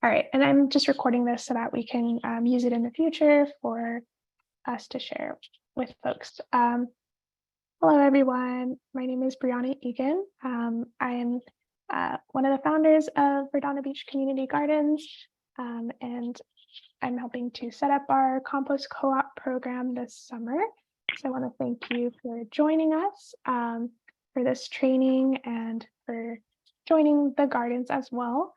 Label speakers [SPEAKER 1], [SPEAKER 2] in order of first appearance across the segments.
[SPEAKER 1] All right, and I'm just recording this so that we can use it in the future for us to share with folks. Hello, everyone. My name is Brianna Egan. I am one of the founders of Redondo Beach Community Gardens, and I'm helping to set up our compost co-op program this summer. So I want to thank you for joining us for this training and for joining the gardens as well.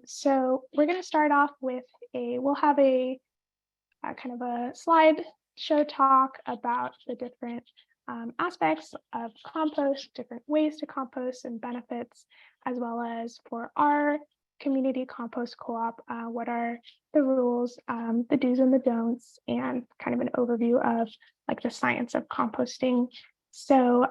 [SPEAKER 1] So we're going to start off with we'll have a kind of a slide show talk about the different aspects of compost, different ways to compost and benefits, as well as for our community compost co-op, what are the rules, the do's and the don'ts, and kind of an overview of like the science of composting. So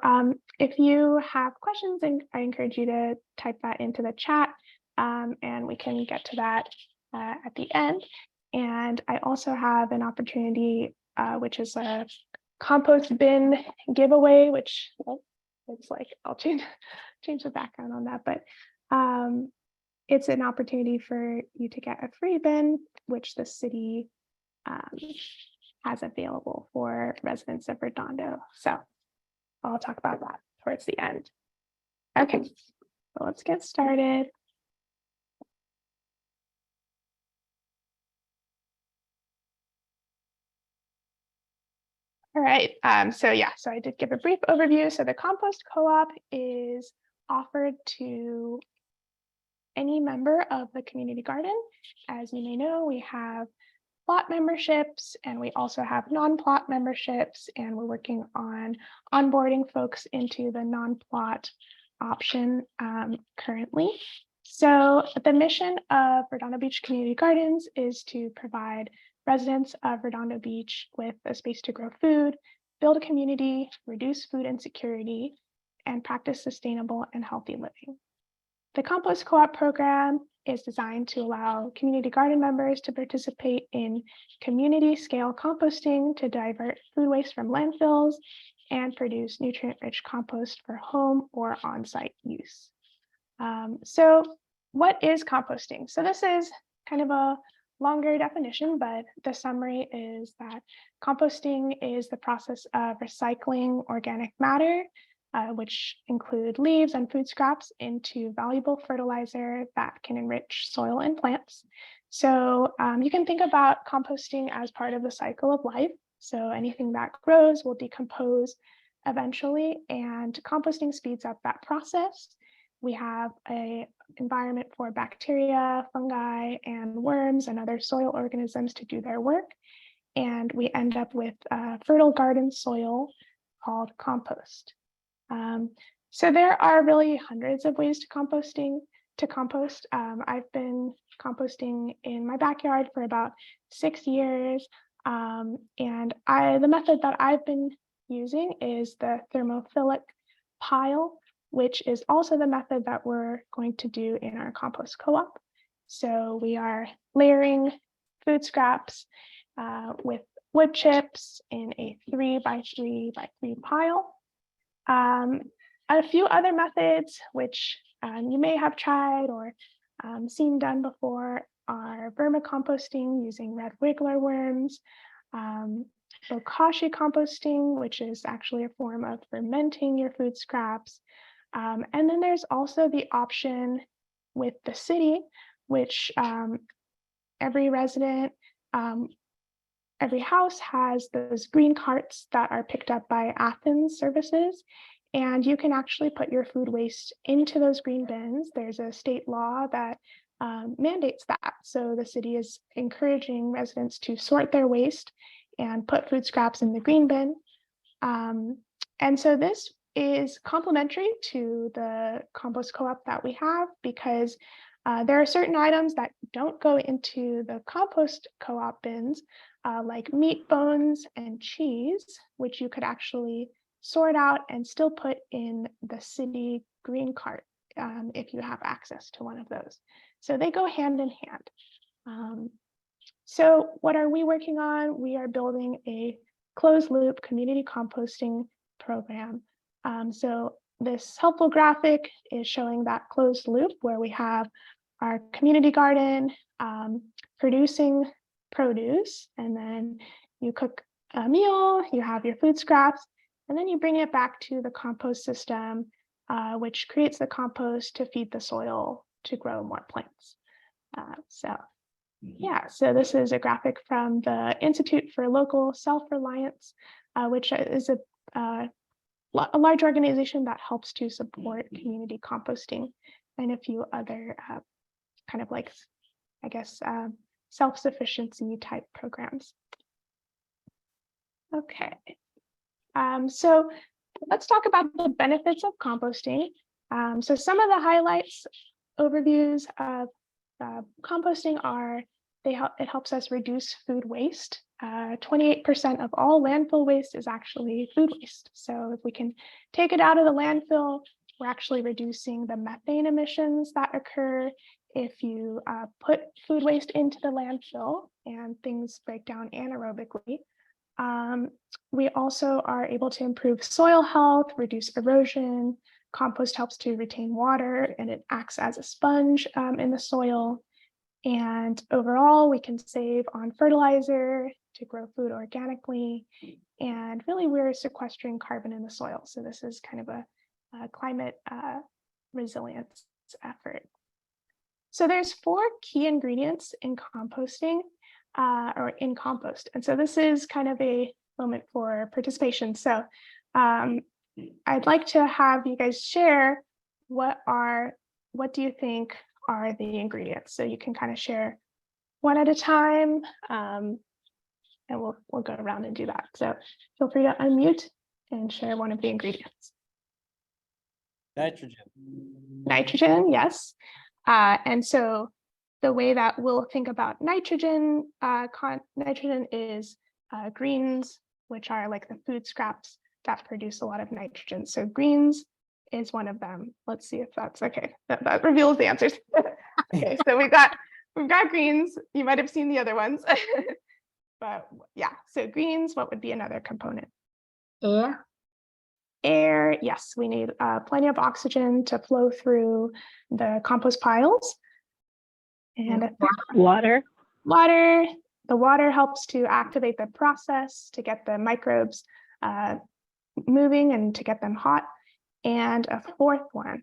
[SPEAKER 1] if you have questions, I encourage you to type that into the chat, and we can get to that at the end. And I also have an opportunity, which is a compost bin giveaway, which it's like, I'll change the background on that, but it's an opportunity for you to get a free bin, which the city has available for residents of Redondo. So I'll talk about that towards the end. Okay, so let's get started. All right, so I did give a brief overview. So the compost co-op is offered to any member of the community garden. As you may know, we have plot memberships and we also have non-plot memberships, and we're working on onboarding folks into the non-plot option currently. So the mission of Redondo Beach Community Gardens is to provide residents of Redondo Beach with a space to grow food, build a community, reduce food insecurity, and practice sustainable and healthy living. The Compost Co-op program is designed to allow community garden members to participate in community-scale composting to divert food waste from landfills and produce nutrient-rich compost for home or on-site use. So what is composting? So this is kind of a longer definition, but the summary is that composting is the process of recycling organic matter, which include leaves and food scraps, into valuable fertilizer that can enrich soil and plants. So you can think about composting as part of the cycle of life. So anything that grows will decompose eventually, and composting speeds up that process. We have an environment for bacteria, fungi, and worms and other soil organisms to do their work. And we end up with fertile garden soil called compost. So there are really hundreds of ways to compost. I've been composting in my backyard for about 6 years. And the method that I've been using is the thermophilic pile, which is also the method that we're going to do in our compost co-op. So we are layering food scraps with wood chips in a 3x3x3 pile. A few other methods which you may have tried or seen done before are vermicomposting using red wiggler worms, bokashi composting, which is actually a form of fermenting your food scraps. And then there's also the option with the city, which every resident, every house has those green carts that are picked up by Athens services. And you can actually put your food waste into those green bins. There's a state law that mandates that. So the city is encouraging residents to sort their waste and put food scraps in the green bin. And so this is complementary to the compost co-op that we have, because there are certain items that don't go into the compost co-op bins, like meat, bones, and cheese, which you could actually sort out and still put in the city green cart if you have access to one of those. So they go hand in hand. So what are we working on? We are building a closed loop community composting program. So this helpful graphic is showing that closed loop where we have our community garden, producing produce, and then you cook a meal, you have your food scraps, and then you bring it back to the compost system, which creates the compost to feed the soil to grow more plants. So this is a graphic from the Institute for Local Self-Reliance, which is a large organization that helps to support community composting and a few other kind of like, I guess, self-sufficiency type programs. Okay, so let's talk about the benefits of composting. So some of the highlights, overviews of composting are, it helps us reduce food waste. 28% of all landfill waste is actually food waste. So if we can take it out of the landfill, we're actually reducing the methane emissions that occur if you put food waste into the landfill and things break down anaerobically. We also are able to improve soil health, reduce erosion. Compost helps to retain water and it acts as a sponge in the soil. And overall, we can save on fertilizer to grow food organically. And really, we're sequestering carbon in the soil. So this is kind of a climate resilience effort. So there's 4 key ingredients in composting or in compost. And so this is kind of a moment for participation. So I'd like to have you guys share what do you think are the ingredients? So you can kind of share one at a time, and we'll go around and do that. So feel free to unmute and share one of the ingredients.
[SPEAKER 2] Nitrogen.
[SPEAKER 1] Nitrogen, yes. And so the way that we'll think about nitrogen, nitrogen is greens, which are like the food scraps that produce a lot of nitrogen. So greens is one of them. Let's see if that's okay. That reveals the answers. Okay, so we've got greens. You might have seen the other ones. But yeah, so greens, what would be another component?
[SPEAKER 3] Air.
[SPEAKER 1] Air, yes, we need plenty of oxygen to flow through the compost piles. And
[SPEAKER 3] Water.
[SPEAKER 1] Water. The water helps to activate the process to get the microbes moving and to get them hot. And a 4th one.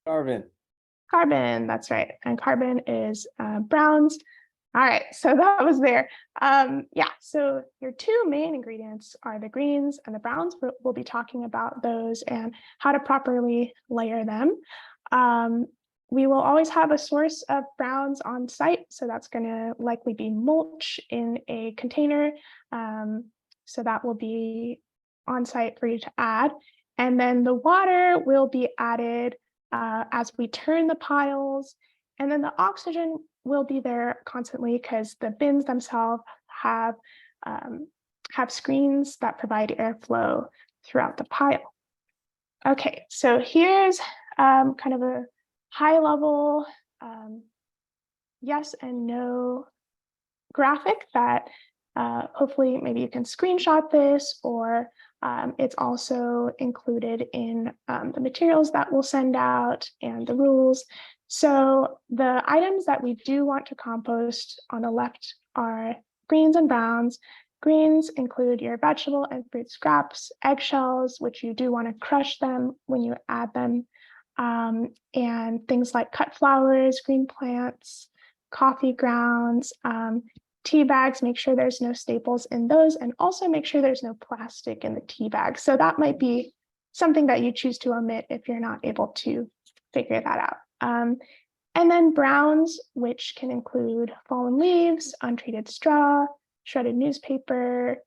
[SPEAKER 2] Carbon.
[SPEAKER 1] Carbon, that's right. And carbon is browns. All right, so that was there. Yeah, so your 2 main ingredients are the greens and the browns. We'll be talking about those and how to properly layer them. We will always have a source of browns on site, so that's going to likely be mulch in a container. So that will be on site for you to add. And then the water will be added as we turn the piles. And then the oxygen will be there constantly because the bins themselves have screens that provide airflow throughout the pile. Okay, so here's kind of a high level yes and no graphic that hopefully maybe you can screenshot this, or it's also included in the materials that we'll send out and the rules. So the items that we do want to compost on the left are greens and browns. Greens include your vegetable and fruit scraps, eggshells, which you do want to crush them when you add them, and things like cut flowers, green plants, coffee grounds, tea bags. Make sure there's no staples in those, and also make sure there's no plastic in the tea bag. So that might be something that you choose to omit if you're not able to figure that out. And then browns, which can include fallen leaves, untreated straw, shredded newspaper,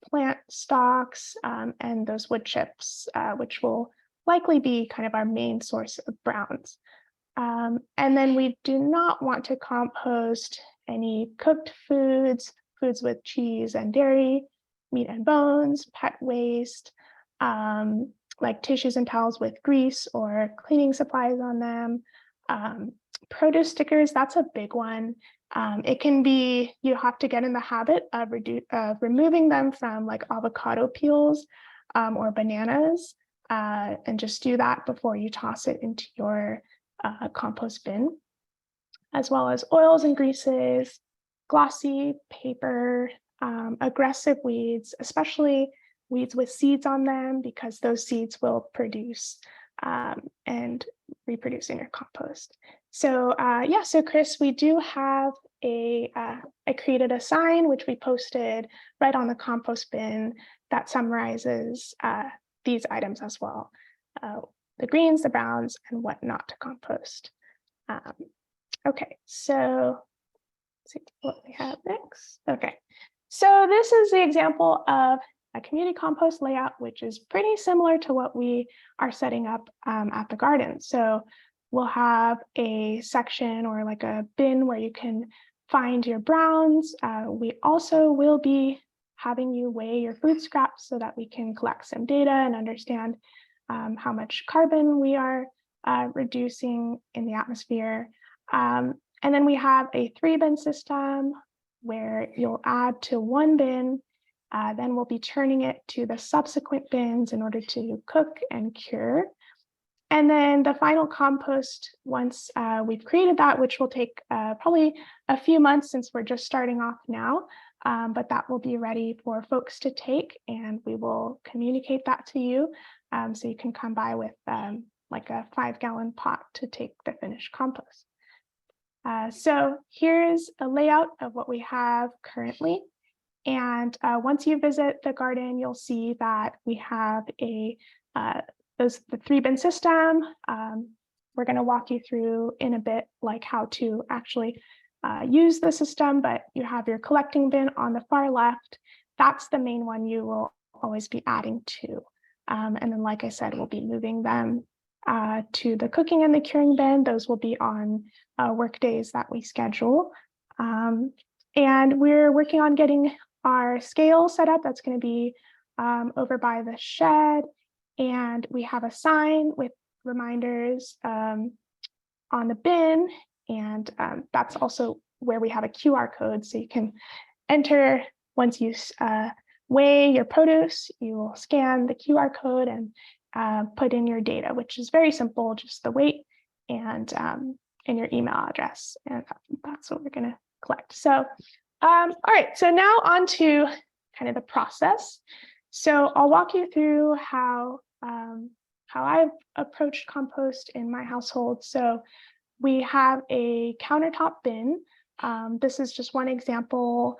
[SPEAKER 1] plant stalks, and those wood chips, which will likely be kind of our main source of browns. And then we do not want to compost any cooked foods, foods with cheese and dairy, meat and bones, pet waste, like tissues and towels with grease or cleaning supplies on them. Produce stickers, that's a big one. It can be, you have to get in the habit of removing them from like avocado peels or bananas, and just do that before you toss it into your compost bin. as well as oils and greases, glossy paper, aggressive weeds, especially weeds with seeds on them, because those seeds will produce and reproduce in your compost. So yeah, so Chris, we do have I created a sign which we posted right on the compost bin that summarizes these items as well. The greens, the browns, and what not to compost. Okay, so let's see what we have next. Okay, so this is the example of a community compost layout, which is pretty similar to what we are setting up at the garden. So we'll have a section or like a bin where you can find your browns. We also will be having you weigh your food scraps so that we can collect some data and understand how much carbon we are reducing in the atmosphere. And then we have a 3-bin system where you'll add to one bin, then we'll be turning it to the subsequent bins in order to cook and cure. And then the final compost, once we've created that, which will take probably a few months since we're just starting off now, but that will be ready for folks to take, and we will communicate that to you. So you can come by with like a 5-gallon pot to take the finished compost. So here's a layout of what we have currently. And once you visit the garden, you'll see that we have the 3-bin system. We're going to walk you through in a bit like how to actually use the system, but you have your collecting bin on the far left. That's the main one you will always be adding to. And then, like I said, we'll be moving them to the cooking and the curing bin. Those will be on work days that we schedule. And we're working on getting our scale set up. That's going to be over by the shed. And we have a sign with reminders on the bin. And that's also where we have a QR code. So you can enter once you weigh your produce, you will scan the QR code and put in your data, which is very simple, just the weight and your email address. And that's what we're going to collect. So, all right, so now on to kind of the process. So I'll walk you through how I've approached compost in my household. So we have a countertop bin. This is just one example.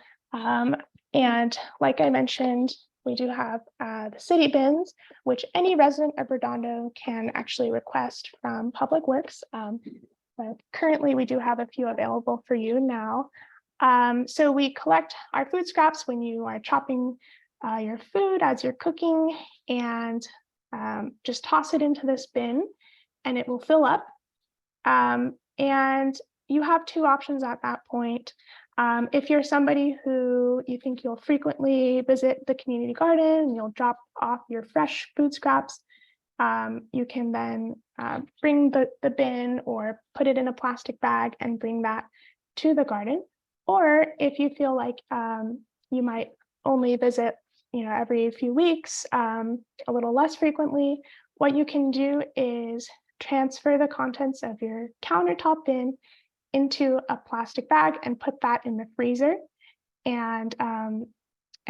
[SPEAKER 1] And like I mentioned, we do have the city bins, which any resident of Redondo can actually request from Public Works. But currently, we do have a few available for you now. So we collect our food scraps when you are chopping your food as you're cooking, and just toss it into this bin, and it will fill up. And you have 2 options at that point. If you're somebody who you think you'll frequently visit the community garden and you'll drop off your fresh food scraps, you can then bring the bin or put it in a plastic bag and bring that to the garden. Or if you feel like you might only visit, every few weeks, a little less frequently, what you can do is transfer the contents of your countertop bin into a plastic bag and put that in the freezer. And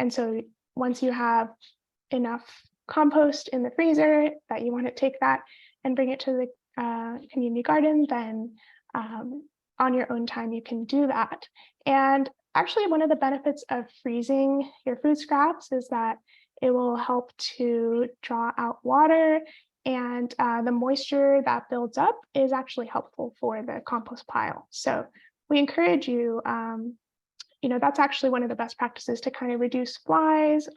[SPEAKER 1] so once you have enough compost in the freezer that you want to take that and bring it to the community garden, then on your own time you can do that. And actually, one of the benefits of freezing your food scraps is that it will help to draw out water, and the moisture that builds up is actually helpful for the compost pile. So we encourage you, that's actually one of the best practices to kind of reduce flies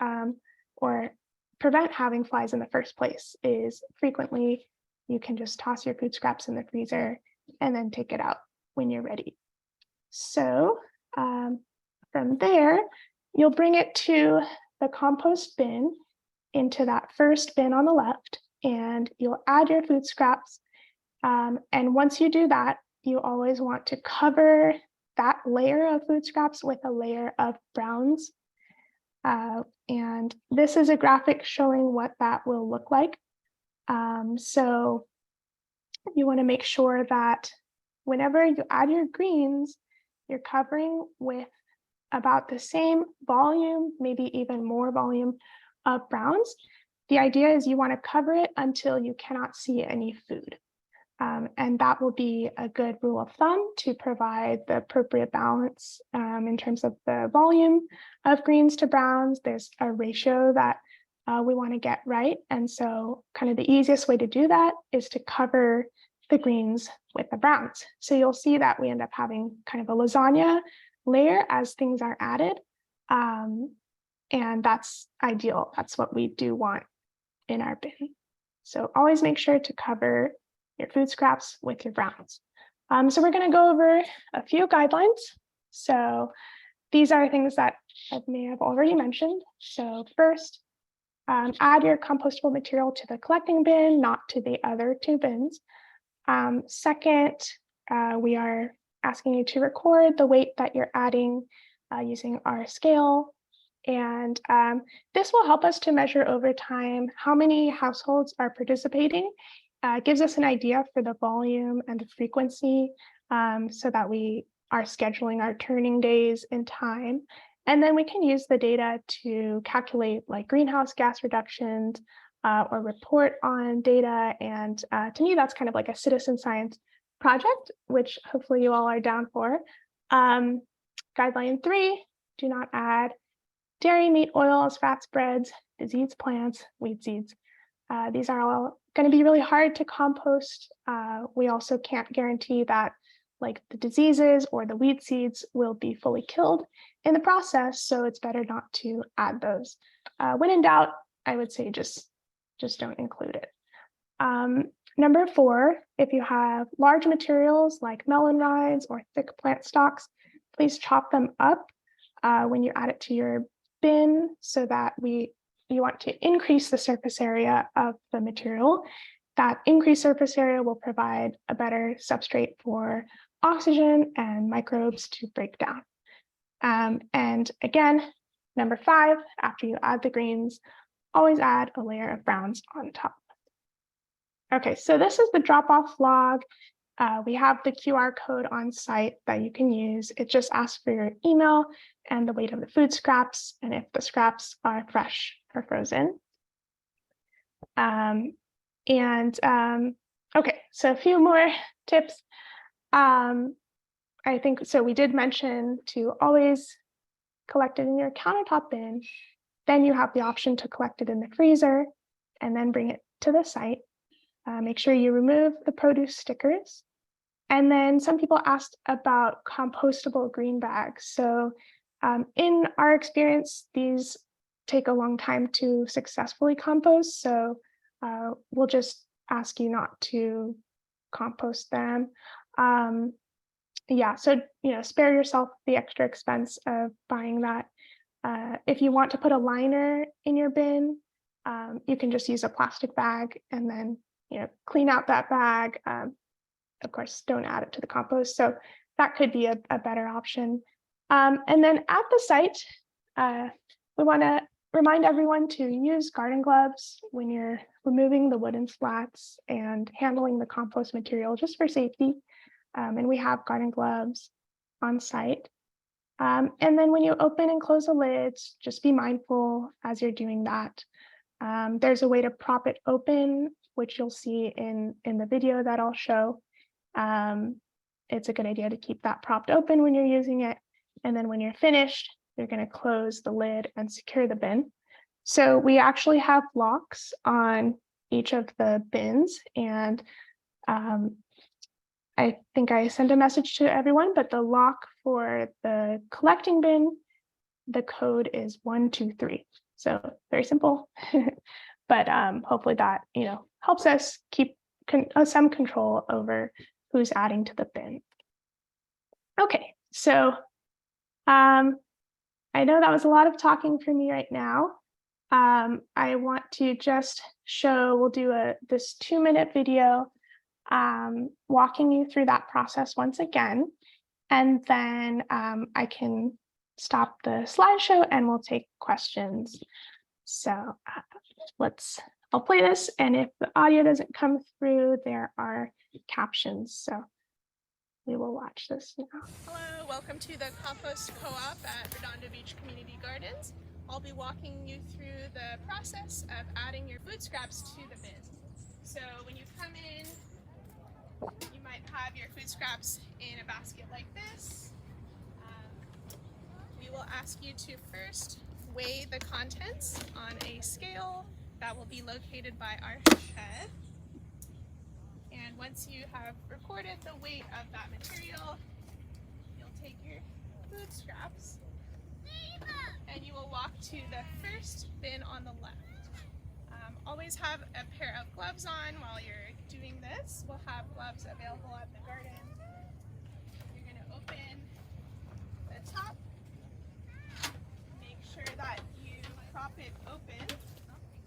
[SPEAKER 1] or prevent having flies in the first place, is frequently you can just toss your food scraps in the freezer and then take it out when you're ready. So from there, you'll bring it to the compost bin, into that first bin on the left, and you'll add your food scraps. And once you do that, you always want to cover that layer of food scraps with a layer of browns. And this is a graphic showing what that will look like. So you want to make sure that whenever you add your greens, you're covering with about the same volume, maybe even more volume of browns. The idea is you want to cover it until you cannot see any food. And that will be a good rule of thumb to provide the appropriate balance in terms of the volume of greens to browns. There's a ratio that we want to get right. And so kind of the easiest way to do that is to cover the greens with the browns. So you'll see that we end up having kind of a lasagna layer as things are added. And that's ideal. That's what we do want in our bin. So always make sure to cover your food scraps with your browns. So we're going to go over a few guidelines. So these are things that I may have already mentioned. So first, add your compostable material to the collecting bin, not to the other two bins. Second, we are asking you to record the weight that you're adding using our scale. And this will help us to measure over time how many households are participating. It gives us an idea for the volume and the frequency so that we are scheduling our turning days in time. And then we can use the data to calculate like greenhouse gas reductions or report on data. And to me, that's kind of like a citizen science project, which hopefully you all are down for. Guideline 3, do not add dairy, meat, oils, fats, breads, diseased plants, weed seeds. These are all going to be really hard to compost. We also can't guarantee that like the diseases or the weed seeds will be fully killed in the process, so it's better not to add those. When in doubt, I would say just don't include it. Number 4, if you have large materials like melon rinds or thick plant stalks, please chop them up when you add it to your bin so that you want to increase the surface area of the material. That increased surface area will provide a better substrate for oxygen and microbes to break down. And again, number 5, after you add the greens, always add a layer of browns on top. Okay, so this is the drop-off log. We have the QR code on site that you can use. It just asks for your email and the weight of the food scraps, and if the scraps are fresh or frozen. Okay, so a few more tips. I think, so we did mention to always collect it in your countertop bin. Then you have the option to collect it in the freezer and then bring it to the site. Make sure you remove the produce stickers. And then some people asked about compostable green bags. So in our experience, these take a long time to successfully compost. So we'll just ask you not to compost them. Yeah, so spare yourself the extra expense of buying that. If you want to put a liner in your bin, you can just use a plastic bag and then clean out that bag. Of course, don't add it to the compost. So that could be a better option. And then at the site, we want to remind everyone to use garden gloves when you're removing the wooden slats and handling the compost material just for safety. And we have garden gloves on site. And then when you open and close the lids, just be mindful as you're doing that. There's a way to prop it open, which you'll see in the video that I'll show. It's a good idea to keep that propped open when you're using it. And then when you're finished, you're going to close the lid and secure the bin. So we actually have locks on each of the bins. And I think I sent a message to everyone, but the lock for the collecting bin, the code is 123. So very simple, but hopefully that helps us keep some control over who's adding to the bin. Okay, so I know that was a lot of talking for me right now. I want to just show, we'll do this 2-minute video walking you through that process once again, and then I can stop the slideshow and we'll take questions. So I'll play this, and if the audio doesn't come through, there are captions. So we will watch this now.
[SPEAKER 2] Hello, welcome to the Compost Co-op at Redondo Beach Community Gardens. I'll be walking you through the process of adding your food scraps to the bin. So when you come in, you might have your food scraps in a basket like this. We will ask you to first weigh the contents on a scale that will be located by our shed. And once you have recorded the weight of that material, you'll take your food scraps and you will walk to the first bin on the left. Always have a pair of gloves on while you're doing this. We'll have gloves available at the garden. You're going to open the top. Make sure that you prop it open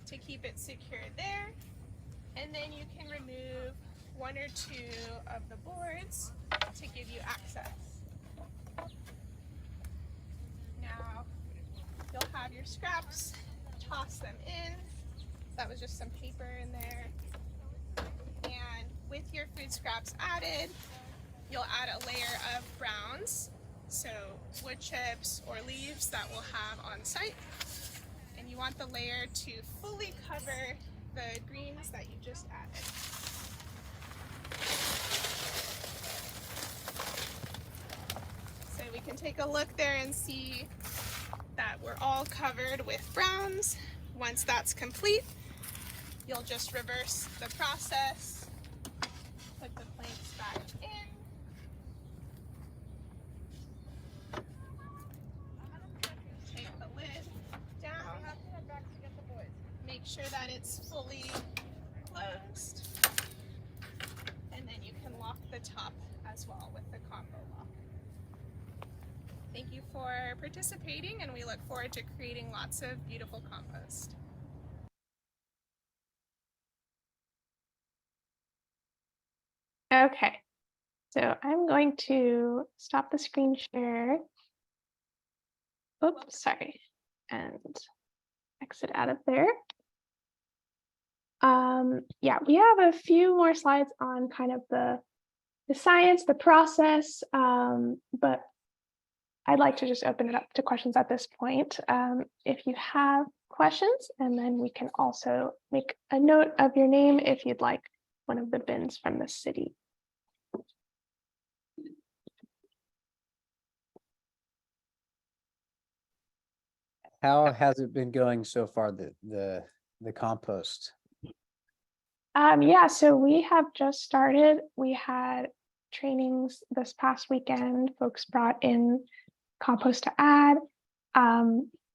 [SPEAKER 2] to keep it secure there. And then you can remove one or two of the boards to give you access. Now, you'll have your scraps, toss them in. That was just some paper in there. And with your food scraps added, you'll add a layer of browns, so wood chips or leaves that we'll have on site. And you want the layer to fully cover the greens that you just added. So we can take a look there and see that we're all covered with browns. Once that's complete, you'll just reverse the process, put the planks back in, take the lid down, make sure that it's fully closed, and then you can lock the top as well with the combo lock. Thank you for participating, and we look forward to creating lots of beautiful compost.
[SPEAKER 1] Okay, so I'm going to stop the screen share. Oops, sorry, and exit out of there. Yeah, we have a few more slides on kind of the science, the process, but I'd like to just open it up to questions at this point. If you have questions, and then we can also make a note of your name if you'd like one of the bins from the city.
[SPEAKER 4] How has it been going so far, the compost?
[SPEAKER 1] Yeah, so we have just started. We had trainings this past weekend. Folks brought in compost to add.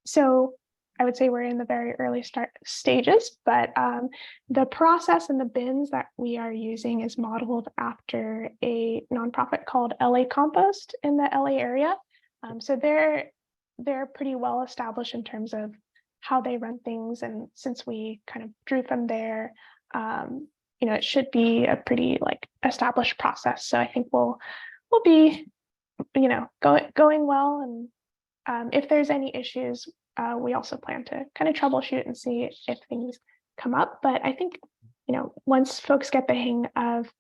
[SPEAKER 1] So I would say we're in the very early stages, but the process and the bins that we are using is modeled after a nonprofit called LA Compost in the LA area. So they're pretty well established in terms of how they run things, and since we kind of drew from there, you know, it should be a pretty like established process. So I think we'll be, you know, going well, and if there's any issues, we also plan to kind of troubleshoot and see if things come up. But I think, you know, once folks get the hang of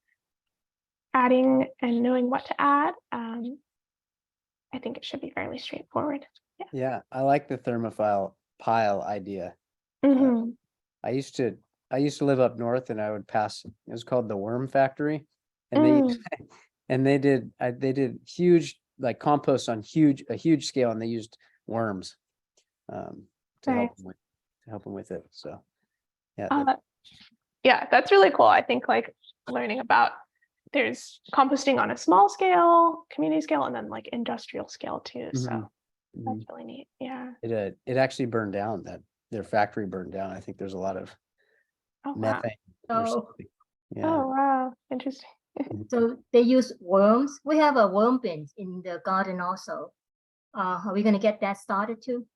[SPEAKER 1] adding and knowing what to add, I think it should be fairly straightforward.
[SPEAKER 4] Yeah, I like the thermophile pile idea.
[SPEAKER 1] Mm-hmm.
[SPEAKER 4] I used to live up north, and I would pass. It was called the Worm Factory, and they did huge like compost on a huge scale, and they used worms to help them with it. So
[SPEAKER 1] yeah, that's really cool. I think like learning about there's composting on a small scale, community scale, and then like industrial scale too. So that's really neat. Yeah.
[SPEAKER 4] It actually burned down. That their factory burned down. I think there's a lot of methane. Or something. Yeah.
[SPEAKER 1] Oh wow, interesting.
[SPEAKER 3] So they use worms. We have a worm bin in the garden also. Are we going to get that started too?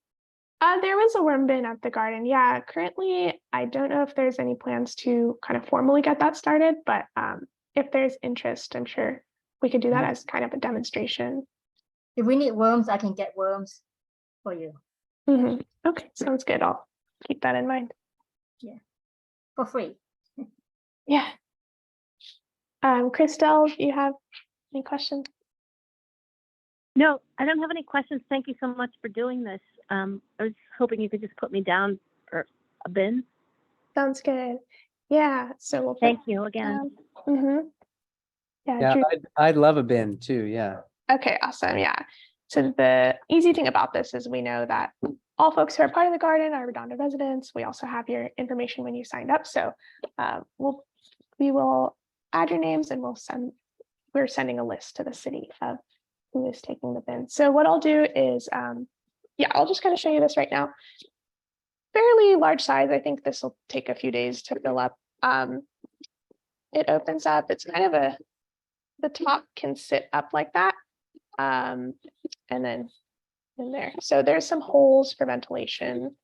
[SPEAKER 1] There was a worm bin at the garden. Yeah, currently I don't know if there's any plans to kind of formally get that started, but if there's interest, I'm sure we could do that as kind of a demonstration.
[SPEAKER 3] If we need worms, I can get worms for you.
[SPEAKER 1] Okay, sounds good. I'll keep that in mind.
[SPEAKER 3] Yeah, for free.
[SPEAKER 1] Yeah. Christelle, do you have Any questions?
[SPEAKER 5] No, I don't have any questions. Thank you so much for doing this. I was hoping you could just put me down for a bin.
[SPEAKER 1] Sounds good. Yeah, so we'll put,
[SPEAKER 5] Thank you again.
[SPEAKER 1] Yeah,
[SPEAKER 4] Yeah,
[SPEAKER 1] Drew.
[SPEAKER 4] I'd love a bin too. Yeah.
[SPEAKER 1] Okay, awesome. Yeah. So the easy thing about this is we know that all folks who are part of the garden are Redondo residents. We also have your information when you signed up. So we will add your names and we're sending a list to the city of who is taking the bin. So what I'll do is, yeah, I'll just kind of show you this right now. Fairly large size. I think this will take a few days to fill up. It opens up. It's kind of the top can sit up like that. And then in there. So there's some holes for ventilation.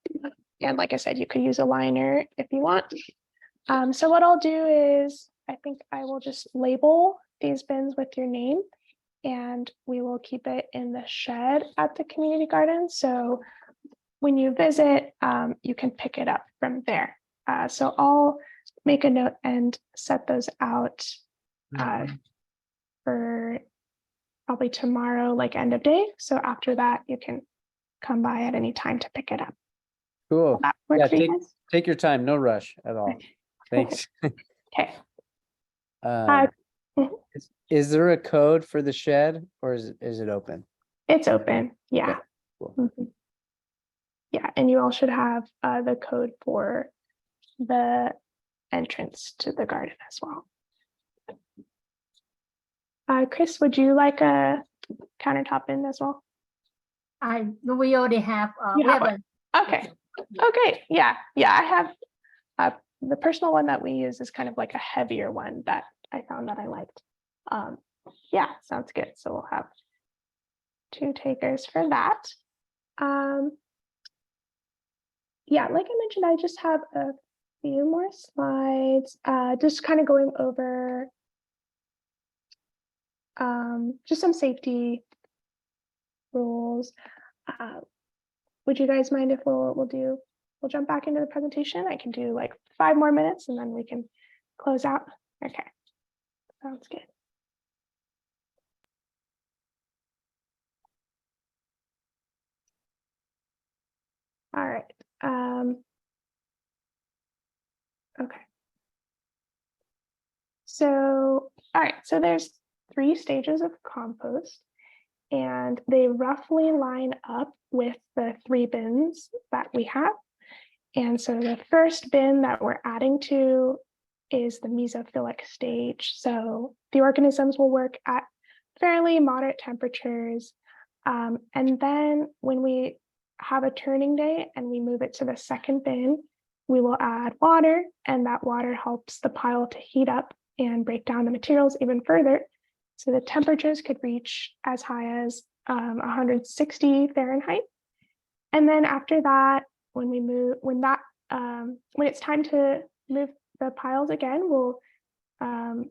[SPEAKER 1] And like I said, you could use a liner if you want. So what I'll do is, I think I will just label these bins with your name, and we will keep it in the shed at the community garden. So when you visit, you can pick it up from there. So I'll make a note and set those out for probably tomorrow, like end of day. So after that, you can come by at any time to pick it up.
[SPEAKER 4] Cool.
[SPEAKER 1] Will that work
[SPEAKER 4] Yeah,
[SPEAKER 1] for you guys?
[SPEAKER 4] take your time. No rush at all. Thanks.
[SPEAKER 1] Okay.
[SPEAKER 4] Um, is there a code for the shed or is it open?
[SPEAKER 1] It's open. Yeah.
[SPEAKER 4] Okay, cool.
[SPEAKER 1] Mhm. Yeah, and you all should have the code for the entrance to the garden as well. Chris, would you like a countertop bin as well?
[SPEAKER 3] We already have,
[SPEAKER 1] You
[SPEAKER 3] we
[SPEAKER 1] have
[SPEAKER 3] have
[SPEAKER 1] Okay. Okay. Yeah. Yeah. I have the personal one that we use is kind of like a heavier one that I found that I liked. Yeah, sounds good. So we'll have 2 takers for that. Yeah, like I mentioned, I just have a few more slides, just kind of going over just some safety rules. Would you guys mind if we'll jump back into the presentation? I can do like 5 more minutes and then we can close out. Okay, sounds good. All right. Okay. So, all right. So there's 3 stages of compost, and they roughly line up with the 3 bins that we have. And so the first bin that we're adding to is the mesophilic stage. So the organisms will work at fairly moderate temperatures. And then when we have a turning day and we move it to the second bin, we will add water, and that water helps the pile to heat up and break down the materials even further. So the temperatures could reach as high as 160 Fahrenheit. And then after that, when it's time to move the piles again, we'll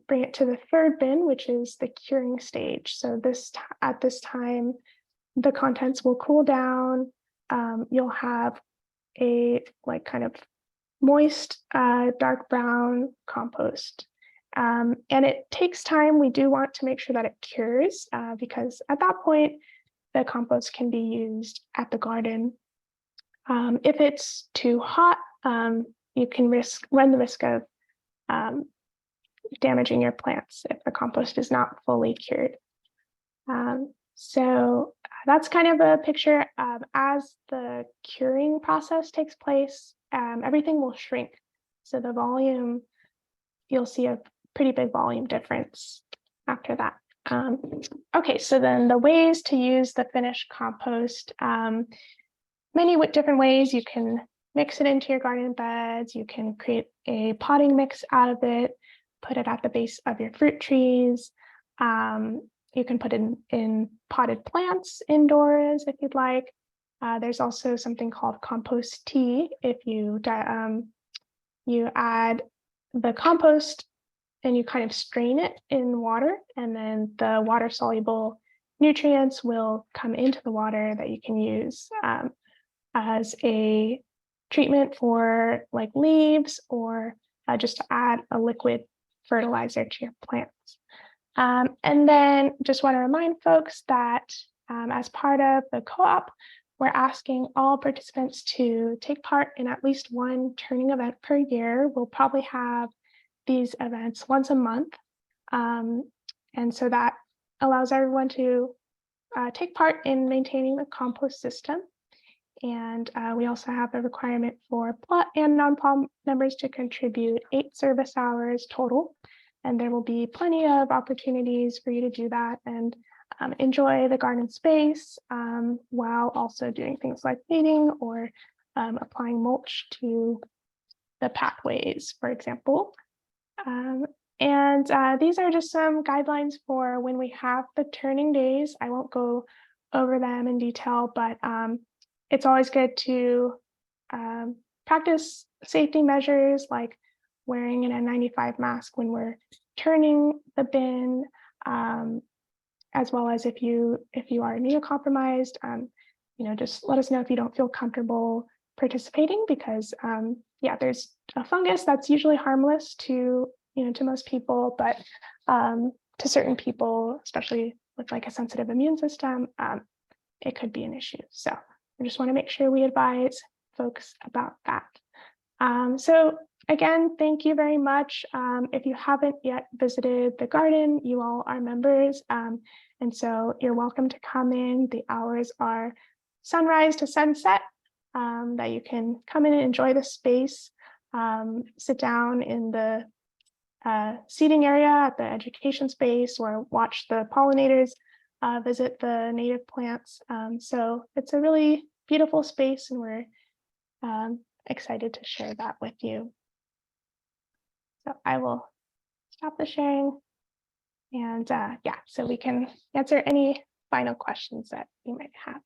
[SPEAKER 1] bring it to the third bin, which is the curing stage. So at this time, the contents will cool down. You'll have a like kind of moist, dark brown compost. And it takes time. We do want to make sure that it cures because at that point, the compost can be used at the garden. If it's too hot, you can run the risk of damaging your plants if the compost is not fully cured. So that's kind of a picture. As the curing process takes place, everything will shrink. So the volume, you'll see a pretty big volume difference after that. Okay, so then the ways to use the finished compost, many different ways. You can mix it into your garden beds. You can create a potting mix out of it, put it at the base of your fruit trees. You can put it in potted plants indoors if you'd like. There's also something called compost tea. If you add the compost and you kind of strain it in water, and then the water soluble nutrients will come into the water that you can use as a treatment for like leaves or just to add a liquid fertilizer to your plants. And then just want to remind folks that as part of the co-op, we're asking all participants to take part in at least one turning event per year. We'll probably have these events once a month. And so that allows everyone to take part in maintaining the compost system. And we also have a requirement for PLUT and non-PLUT members to contribute 8 service hours total. And there will be plenty of opportunities for you to do that and enjoy the garden space while also doing things like weeding or applying mulch to the pathways, for example. And these are just some guidelines for when we have the turning days. I won't go over them in detail, but it's always good to practice safety measures like wearing an N95 mask when we're turning the bin, as well as if you are immunocompromised, just let us know if you don't feel comfortable participating, because yeah, there's a fungus that's usually harmless to most people, but to certain people, especially with like a sensitive immune system, it could be an issue. So I just want to make sure we advise folks about that. So again, thank you very much. If you haven't yet visited the garden, you all are members. And so you're welcome to come in. The hours are sunrise to sunset, that you can come in and enjoy the space, sit down in the seating area at the education space, or watch the pollinators visit the native plants. So it's a really beautiful space, and we're excited to share that with you. So I will stop the sharing, and yeah, so we can answer any final questions that you might have.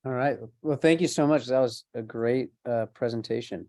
[SPEAKER 4] All right. Well, thank you so much. That was a great presentation.